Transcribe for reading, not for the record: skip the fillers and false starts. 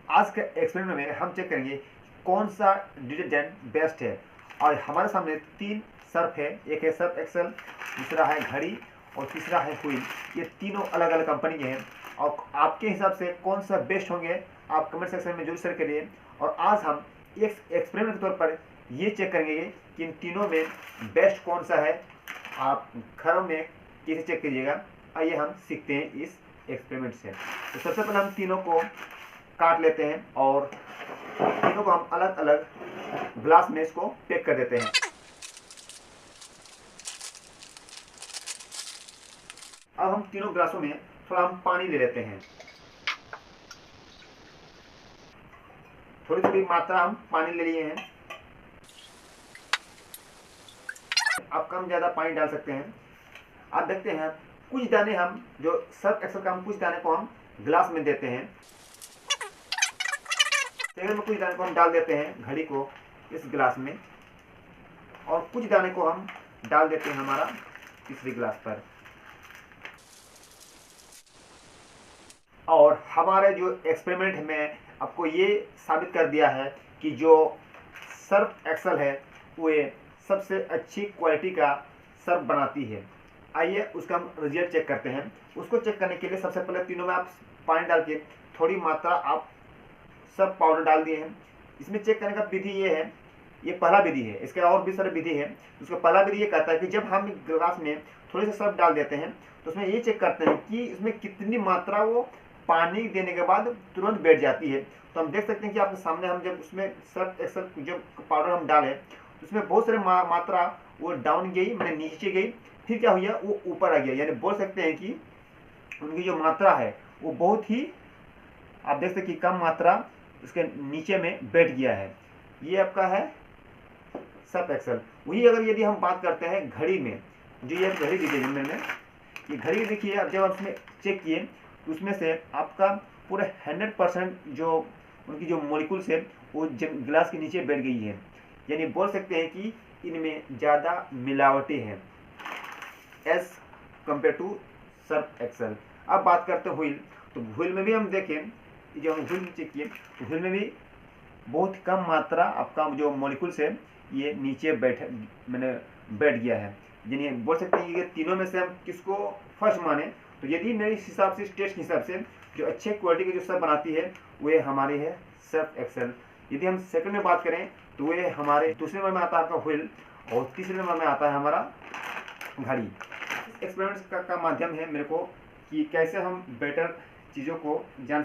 आज के एक्सपेरिमेंट में हम चेक करेंगे कौन सा डिटर्जेंट बेस्ट है। और हमारे सामने 3 सर्फ है, एक है सर्फ एक्सेल, दूसरा है घड़ी और तीसरा है व्हील। ये तीनों अलग अलग कंपनी के हैं और आपके हिसाब से कौन सा बेस्ट होंगे आप कमेंट सेक्शन में जरूर शेयर करिए। और आज हम एक एक्सपेरिमेंट के तौर पर ये चेक करेंगे कि इन तीनों में बेस्ट कौन सा है। आप घरों में कैसे चेक कीजिएगा, आइए हम सीखते हैं इस एक्सपेरिमेंट से। तो सबसे पहले हम तीनों को काट लेते हैं और तीनों को हम अलग अलग ग्लास में इसको पैक कर देते हैं। अब हम तीनों ग्लासों में थोड़ा हम पानी ले लेते हैं, थोड़ी थोड़ी मात्रा हम पानी ले लिए हैं। आप कम ज़्यादा पानी डाल सकते हैं। आप देखते हैं कुछ दाने हम जो सर्फ एक्सेल का हम कुछ दाने को हम ग्लास में देते हैं, तेल में कुछ दाने को हम डाल देते हैं घड़ी को इस गिलास में, और कुछ दाने को हम डाल देते हैं हमारा तीसरी गिलास पर। और हमारे जो एक्सपेरिमेंट में आपको ये साबित कर दिया है कि जो सर्फ एक्सेल है वो सबसे अच्छी क्वालिटी का सर्फ बनाती है। आइए उसका हम रिजल्ट चेक करते हैं। उसको चेक करने के लिए सबसे पहले तीनों में आप पानी डाल के थोड़ी मात्रा आप सर्फ पाउडर डाल दिए हैं। इसमें चेक करने का विधि ये है, ये पहला विधि है, इसके और भी सारे विधि है। उसका पहला विधि ये कहता है कि जब हम ग्लास में थोड़ी सी सर्फ डाल देते हैं तो उसमें ये चेक करते हैं कि इसमें कितनी मात्रा वो पानी देने के बाद तुरंत बैठ जाती है। तो हम देख सकते हैं कि आपके सामने हम जब उसमें सर्फ एक्सेल जो पाउडर हम डालें तो उसमें बहुत सारी मात्रा वो डाउन गई, मैंने नीचे गई, फिर क्या हुआ वो ऊपर आ गया। यानी बोल सकते हैं कि उनकी जो मात्रा है वो बहुत ही, आप देख सकते हैं कि कम मात्रा उसके नीचे में बैठ गया है। ये आपका है सर्फ एक्सेल। वही अगर यदि हम बात करते हैं घड़ी में, जो ये घड़ी दी गई मैंने, ये घड़ी देखिए अब जब आप उसमें चेक किए तो उसमें से आपका पूरे 100% जो उनकी जो मॉलिक्यूल्स है वो गिलास के नीचे बैठ गई है। यानी बोल सकते हैं कि इनमें ज़्यादा मिलावटें हैं as compare to Surf Excel. अब बात करते हैं व्हील, तो व्हील में भी हम देखें, जो हम व्हील चेक किए तो व्हील में भी बहुत कम मात्रा आपका जो मॉलिक्यूल्स है ये नीचे बैठ गया है। यानी बोल सकते हैं कि तीनों में से हम किसको फर्स्ट माने, तो यदि मेरे हिसाब से टेस्ट के हिसाब से जो अच्छे क्वालिटी की जो सर्फ बनाती है वो हमारी है सर्फ एक्सेल। यदि हम सेकंड में बात करें तो वो हमारे दूसरे नंबर में आता है आपका व्हील और तीसरे नंबर में आता है हमारा घड़ी। एक्सपेरिमेंट्स का माध्यम है मेरे को कि कैसे हम बेटर चीज़ों को जान